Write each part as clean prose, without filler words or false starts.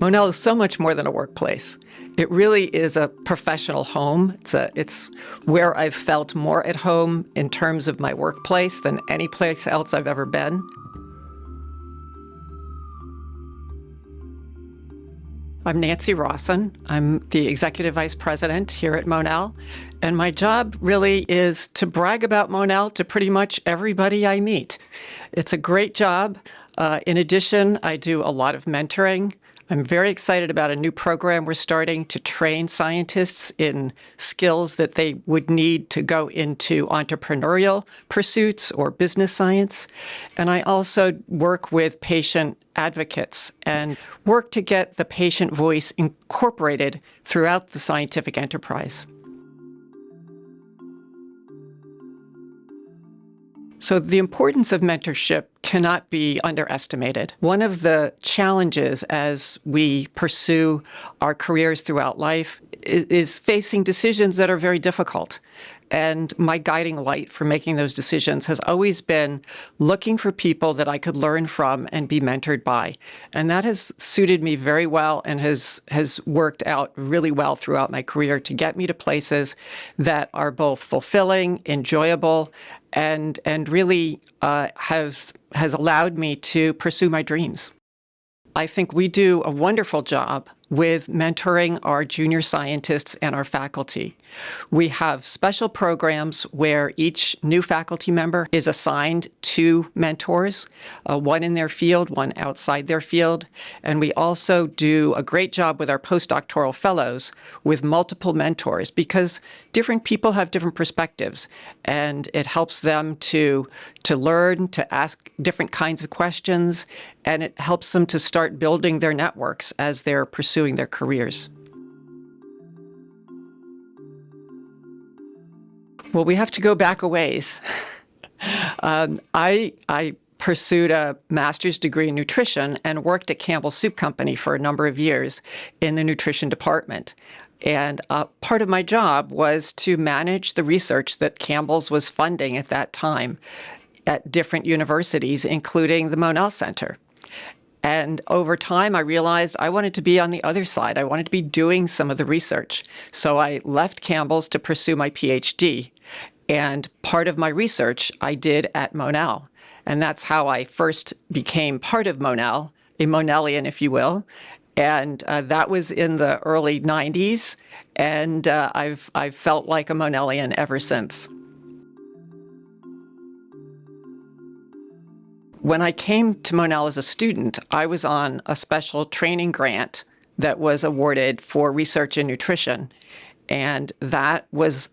Monell is so much more than a workplace. It really is a professional home. It's where I've felt more at home in terms of my workplace than any place else I've ever been. I'm Nancy Rawson. I'm the Executive Vice President here at Monell, and my job really is to brag about Monell to pretty much everybody I meet. It's a great job. In addition, I do a lot of mentoring. I'm very excited about a new program we're starting to train scientists in skills that they would need to go into entrepreneurial pursuits or business science. And I also work with patient advocates and work to get the patient voice incorporated throughout the scientific enterprise. So the importance of mentorship cannot be underestimated. One of the challenges as we pursue our careers throughout life is facing decisions that are very difficult. And my guiding light for making those decisions has always been looking for people that I could learn from and be mentored by. And that has suited me very well and has worked out really well throughout my career to get me to places that are both fulfilling, enjoyable, and really has allowed me to pursue my dreams. I think we do a wonderful job with mentoring our junior scientists and our faculty. We have special programs where each new faculty member is assigned 2 mentors, one in their field, one outside their field. And we also do a great job with our postdoctoral fellows with multiple mentors because different people have different perspectives, and it helps them to learn, to ask different kinds of questions, and it helps them to start building their networks as they're pursuing their careers. Well, we have to go back a ways. I pursued a master's degree in nutrition and worked at Campbell Soup Company for a number of years in the nutrition department. And part of my job was to manage the research that Campbell's was funding at that time at different universities, including the Monell Center. And over time, I realized I wanted to be on the other side. I wanted to be doing some of the research. So I left Campbell's to pursue my PhD. And part of my research I did at Monell. And that's how I first became part of Monell, a Monellian, if you will. And that was in the early 90s. And I've felt like a Monellian ever since. When I came to Monell as a student, I was on a special training grant that was awarded for research in nutrition. And that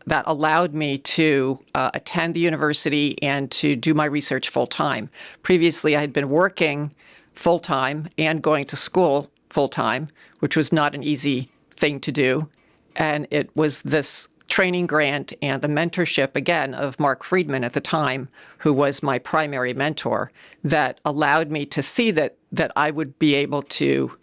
allowed me to attend the university and to do my research full-time. Previously, I had been working full-time and going to school full-time, which was not an easy thing to do. And it was this training grant and the mentorship, again, of Mark Friedman at the time, who was my primary mentor, that allowed me to see that I would be able to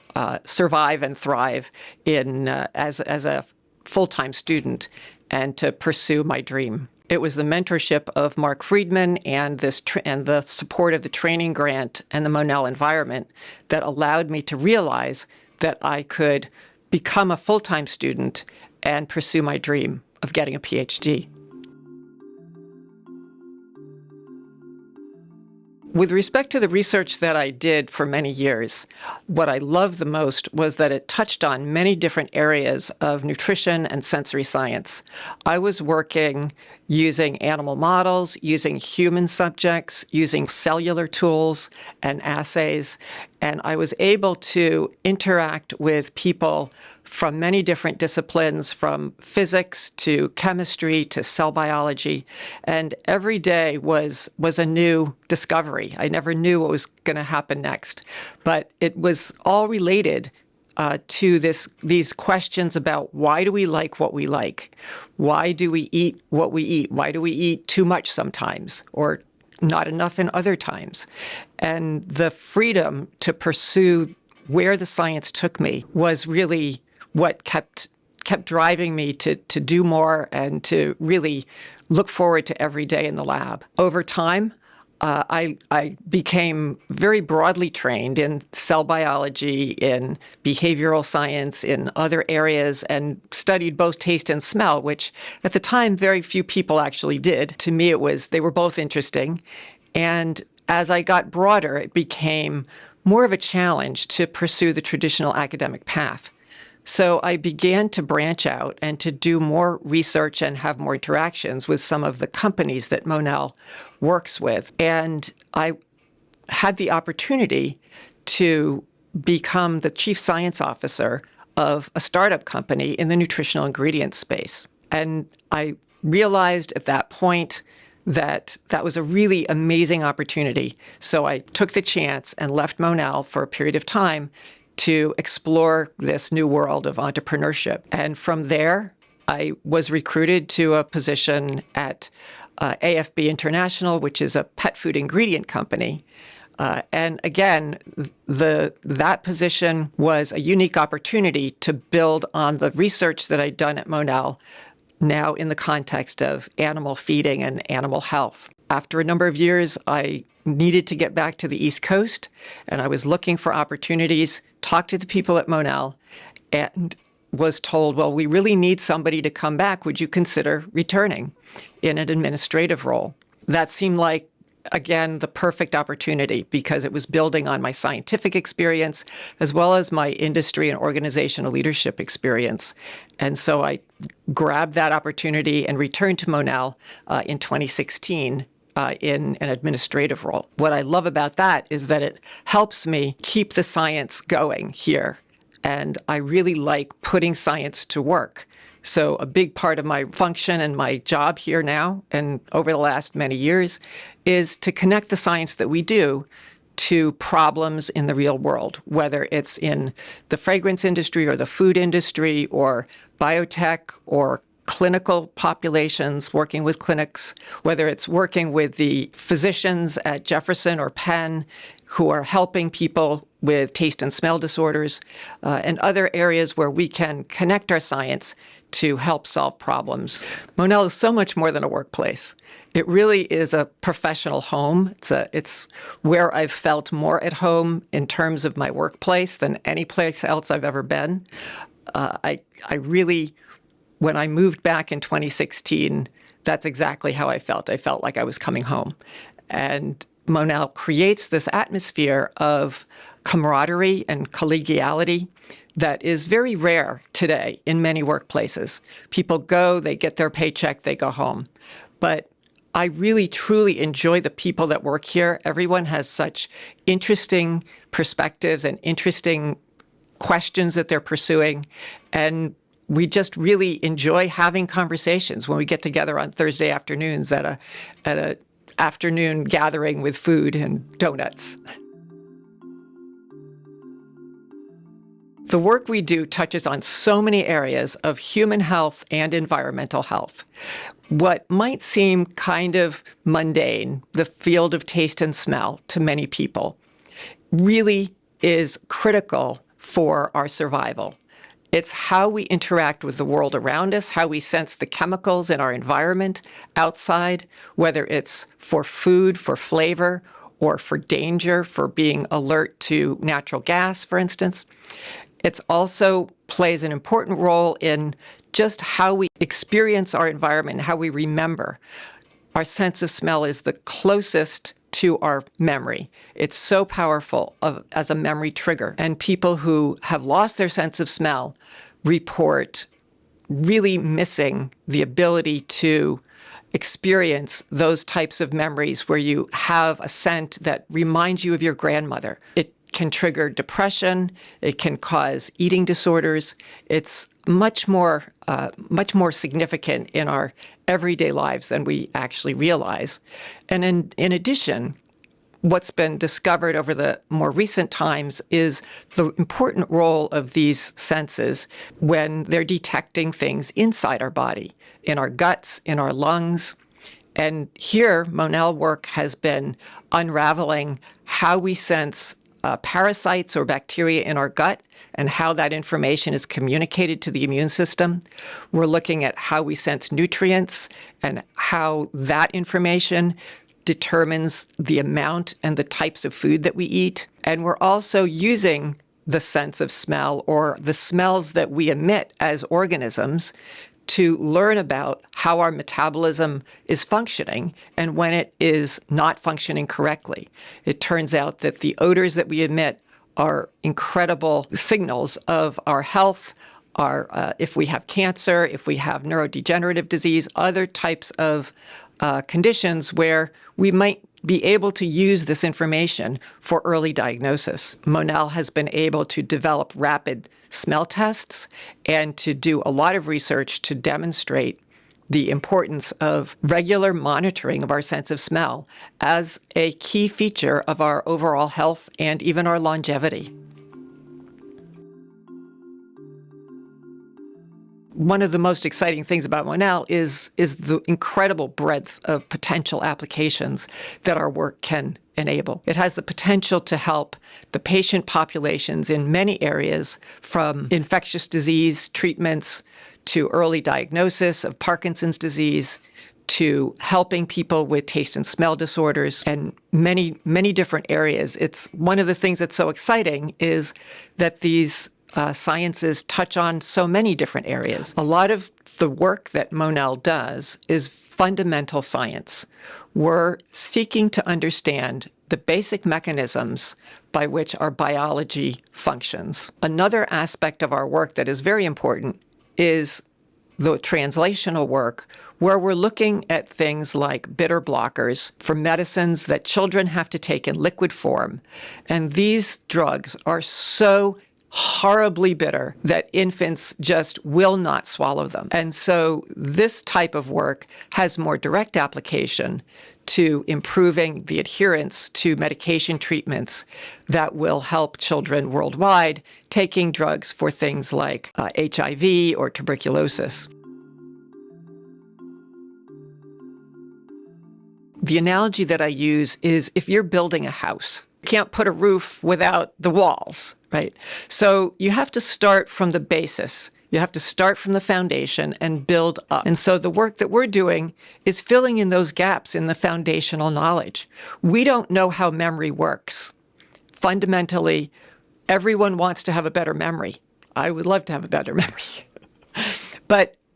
survive and thrive as a full-time student and to pursue my dream. It was the mentorship of Mark Friedman and the support of the training grant and the Monell environment that allowed me to realize that I could become a full-time student and pursue my dream of getting a PhD. With respect to the research that I did for many years, what I loved the most was that it touched on many different areas of nutrition and sensory science. I was working using animal models, using human subjects, using cellular tools and assays, and I was able to interact with people from many different disciplines, from physics to chemistry to cell biology. And every day was a new discovery. I never knew what was going to happen next. But it was all related to these questions about why do we like what we like? Why do we eat what we eat? Why do we eat too much sometimes or not enough in other times? And the freedom to pursue where the science took me was really what kept driving me to do more and to really look forward to every day in the lab. Over time, I became very broadly trained in cell biology, in behavioral science, in other areas, and studied both taste and smell, which at the time very few people actually did. To me, they were both interesting. And as I got broader, it became more of a challenge to pursue the traditional academic path. So I began to branch out and to do more research and have more interactions with some of the companies that Monell works with. And I had the opportunity to become the chief science officer of a startup company in the nutritional ingredient space. And I realized at that point that that was a really amazing opportunity. So I took the chance and left Monell for a period of time to explore this new world of entrepreneurship. And from there, I was recruited to a position at AFB International, which is a pet food ingredient company. And again, that position was a unique opportunity to build on the research that I'd done at Monell, now in the context of animal feeding and animal health. After a number of years, I needed to get back to the East Coast, and I was looking for opportunities, talked to the people at Monell, and was told, well, we really need somebody to come back. Would you consider returning in an administrative role? That seemed like, again, the perfect opportunity because it was building on my scientific experience as well as my industry and organizational leadership experience. And so I grabbed that opportunity and returned to Monell in 2016 in an administrative role. What I love about that is that it helps me keep the science going here. And I really like putting science to work. So a big part of my function and my job here now and over the last many years is to connect the science that we do to problems in the real world, whether it's in the fragrance industry or the food industry or biotech or clinical populations, working with clinics, whether it's working with the physicians at Jefferson or Penn who are helping people with taste and smell disorders, and other areas where we can connect our science to help solve problems. Monell is so much more than a workplace. It really is a professional home. It's where I've felt more at home in terms of my workplace than any place else I've ever been. I really, when I moved back in 2016, that's exactly how I felt. I felt like I was coming home. And Monell creates this atmosphere of camaraderie and collegiality that is very rare today in many workplaces. People go, they get their paycheck, they go home. But I really, truly enjoy the people that work here. Everyone has such interesting perspectives and interesting questions that they're pursuing. And we just really enjoy having conversations when we get together on Thursday afternoons at a afternoon gathering with food and donuts. The work we do touches on so many areas of human health and environmental health. What might seem kind of mundane, the field of taste and smell to many people, really is critical for our survival. It's how we interact with the world around us, how we sense the chemicals in our environment outside, whether it's for food, for flavor, or for danger, for being alert to natural gas, for instance. It also plays an important role in just how we experience our environment, how we remember. Our sense of smell is the closest to our memory. It's so powerful as a memory trigger. And people who have lost their sense of smell report really missing the ability to experience those types of memories where you have a scent that reminds you of your grandmother. It can trigger depression. It can cause eating disorders. It's much more significant in our everyday lives than we actually realize. And in addition, what's been discovered over the more recent times is the important role of these senses when they're detecting things inside our body, in our guts, in our lungs. And here, Monell work has been unraveling how we sense parasites or bacteria in our gut and how that information is communicated to the immune system. We're looking at how we sense nutrients and how that information determines the amount and the types of food that we eat. And we're also using the sense of smell, or the smells that we emit as organisms, to learn about how our metabolism is functioning and when it is not functioning correctly. It turns out that the odors that we emit are incredible signals of our health, if we have cancer, if we have neurodegenerative disease, other types of conditions where we might be able to use this information for early diagnosis. Monell has been able to develop rapid smell tests and to do a lot of research to demonstrate the importance of regular monitoring of our sense of smell as a key feature of our overall health and even our longevity. One of the most exciting things about Monell is the incredible breadth of potential applications that our work can enable. It has the potential to help the patient populations in many areas, from infectious disease treatments to early diagnosis of Parkinson's disease, to helping people with taste and smell disorders, and many, many different areas. It's one of the things that's so exciting is that these sciences touch on so many different areas. A lot of the work that Monell does is fundamental science. We're seeking to understand the basic mechanisms by which our biology functions. Another aspect of our work that is very important is the translational work, where we're looking at things like bitter blockers for medicines that children have to take in liquid form. And these drugs are so horribly bitter that infants just will not swallow them. And so this type of work has more direct application to improving the adherence to medication treatments that will help children worldwide taking drugs for things like HIV or tuberculosis. The analogy that I use is if you're building a house, you can't put a roof without the walls, right? So you have to start from the basis. You have to start from the foundation and build up. And so the work that we're doing is filling in those gaps in the foundational knowledge. We don't know how memory works. Fundamentally, everyone wants to have a better memory. I would love to have a better memory.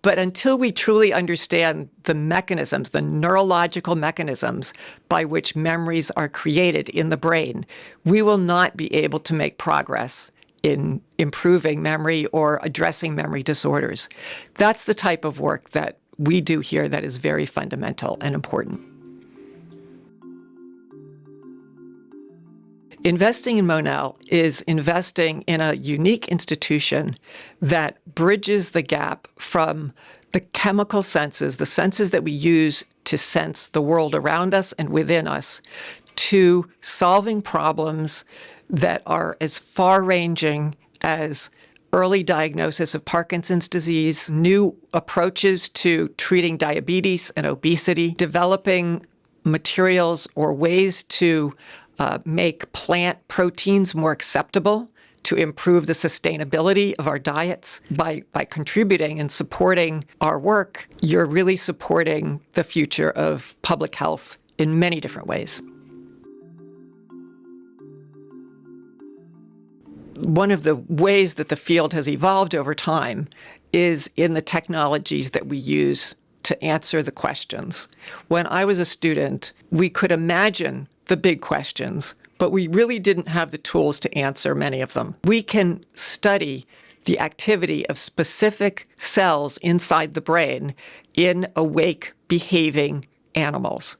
But until we truly understand the mechanisms, the neurological mechanisms by which memories are created in the brain, we will not be able to make progress in improving memory or addressing memory disorders. That's the type of work that we do here that is very fundamental and important. Investing in Monell is investing in a unique institution that bridges the gap from the chemical senses, the senses that we use to sense the world around us and within us, to solving problems that are as far-ranging as early diagnosis of Parkinson's disease, new approaches to treating diabetes and obesity, developing materials or ways to make plant proteins more acceptable, to improve the sustainability of our diets. By contributing and supporting our work, you're really supporting the future of public health in many different ways. One of the ways that the field has evolved over time is in the technologies that we use to answer the questions. When I was a student, we could imagine the big questions, but we really didn't have the tools to answer many of them. We can study the activity of specific cells inside the brain in awake, behaving animals.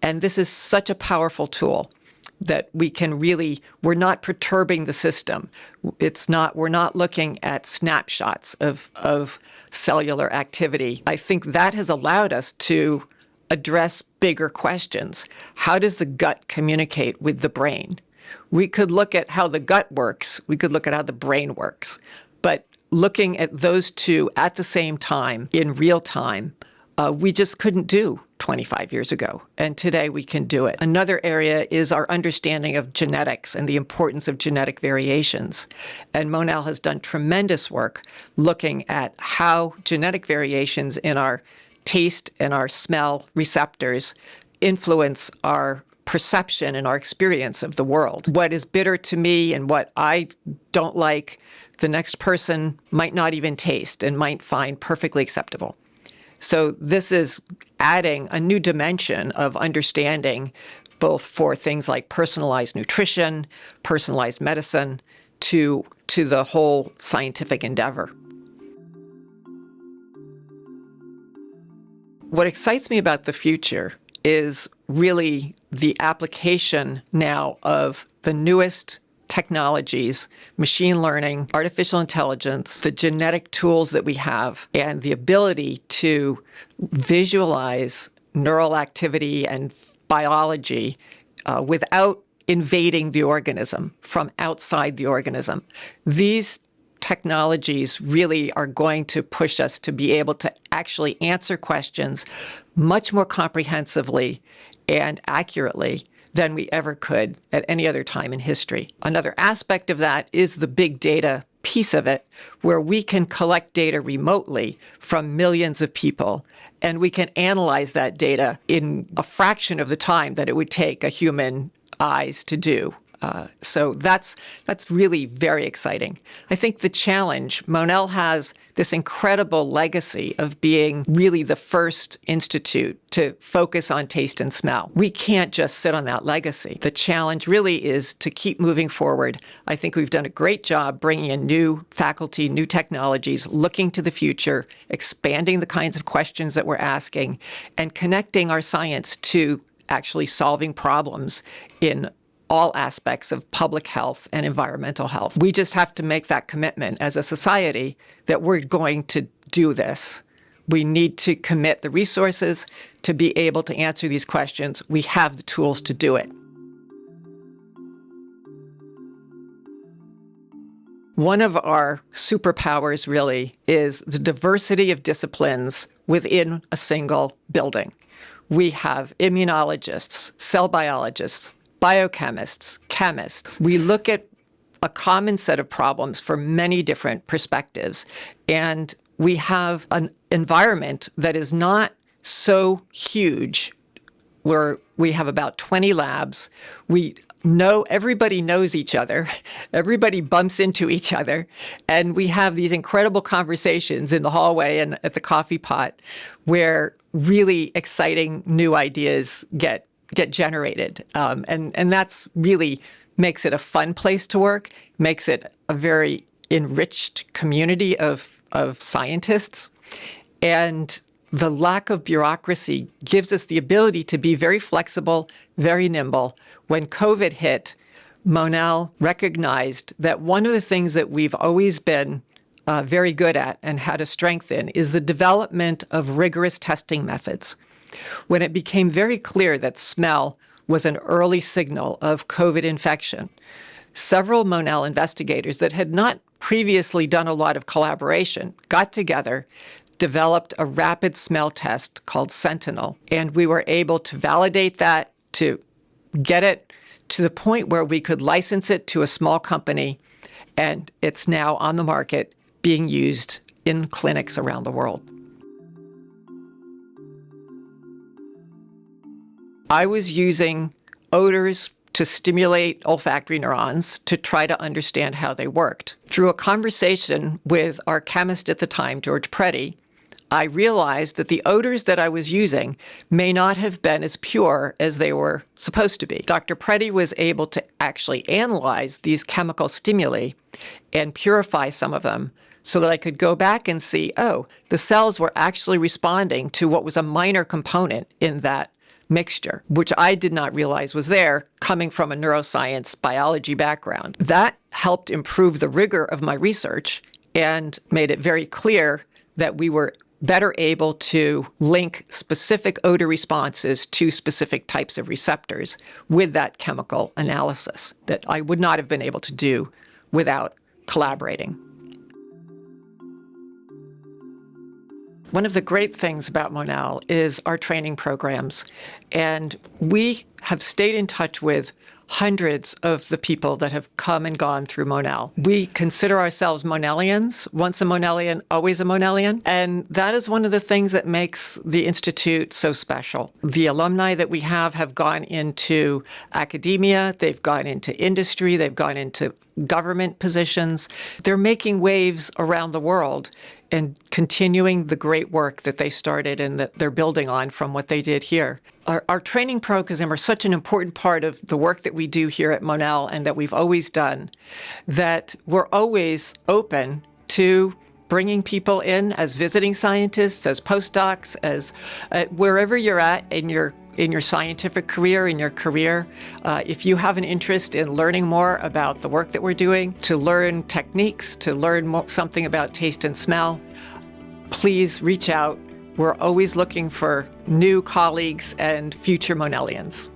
And this is such a powerful tool that we're not perturbing the system. We're not looking at snapshots of cellular activity. I think that has allowed us to address bigger questions. How does the gut communicate with the brain? We could look at how the gut works. We could look at how the brain works. But looking at those two at the same time, in real time, we just couldn't do 25 years ago. And today we can do it. Another area is our understanding of genetics and the importance of genetic variations. And Monell has done tremendous work looking at how genetic variations in our taste and our smell receptors influence our perception and our experience of the world. What is bitter to me and what I don't like, the next person might not even taste and might find perfectly acceptable. So this is adding a new dimension of understanding, both for things like personalized nutrition, personalized medicine, to the whole scientific endeavor. What excites me about the future is really the application now of the newest technologies, machine learning, artificial intelligence, the genetic tools that we have, and the ability to visualize neural activity and biology without invading the organism from outside the organism. These technologies really are going to push us to be able to actually answer questions much more comprehensively and accurately than we ever could at any other time in history. Another aspect of that is the big data piece of it, where we can collect data remotely from millions of people, and we can analyze that data in a fraction of the time that it would take a human eyes to do. So that's really very exciting. I think the challenge, Monell has this incredible legacy of being really the first institute to focus on taste and smell. We can't just sit on that legacy. The challenge really is to keep moving forward. I think we've done a great job bringing in new faculty, new technologies, looking to the future, expanding the kinds of questions that we're asking, and connecting our science to actually solving problems in all aspects of public health and environmental health. We just have to make that commitment as a society that we're going to do this. We need to commit the resources to be able to answer these questions. We have the tools to do it. One of our superpowers really is the diversity of disciplines within a single building. We have immunologists, cell biologists, biochemists, chemists. We look at a common set of problems from many different perspectives, and we have an environment that is not so huge, where we have about 20 labs. Everybody knows each other. Everybody bumps into each other. And we have these incredible conversations in the hallway and at the coffee pot where really exciting new ideas get generated. And that's really makes it a fun place to work, makes it a very enriched community of scientists. And the lack of bureaucracy gives us the ability to be very flexible, very nimble. When COVID hit, Monell recognized that one of the things that we've always been very good at and had a strength in is the development of rigorous testing methods. When it became very clear that smell was an early signal of COVID infection, several Monell investigators that had not previously done a lot of collaboration got together, developed a rapid smell test called Sentinel, and we were able to validate that, to get it to the point where we could license it to a small company, and it's now on the market being used in clinics around the world. I was using odors to stimulate olfactory neurons to try to understand how they worked. Through a conversation with our chemist at the time, George Preddy, I realized that the odors that I was using may not have been as pure as they were supposed to be. Dr. Preddy was able to actually analyze these chemical stimuli and purify some of them so that I could go back and see, the cells were actually responding to what was a minor component in that mixture, which I did not realize was there, coming from a neuroscience biology background. That helped improve the rigor of my research and made it very clear that we were better able to link specific odor responses to specific types of receptors with that chemical analysis that I would not have been able to do without collaborating. One of the great things about Monell is our training programs, and we have stayed in touch with hundreds of the people that have come and gone through Monell. We consider ourselves Monellians, once a Monellian, always a Monellian. And that is one of the things that makes the Institute so special. The alumni that we have gone into academia, they've gone into industry, they've gone into government positions. They're making waves around the world and continuing the great work that they started and that they're building on from what they did here. Our training program are such an important part of the work that we do here at Monell and that we've always done, that we're always open to bringing people in as visiting scientists, as postdocs, as wherever you're at in your scientific career, in your career. If you have an interest in learning more about the work that we're doing, to learn techniques, to learn something about taste and smell, please reach out. We're always looking for new colleagues and future Monellians.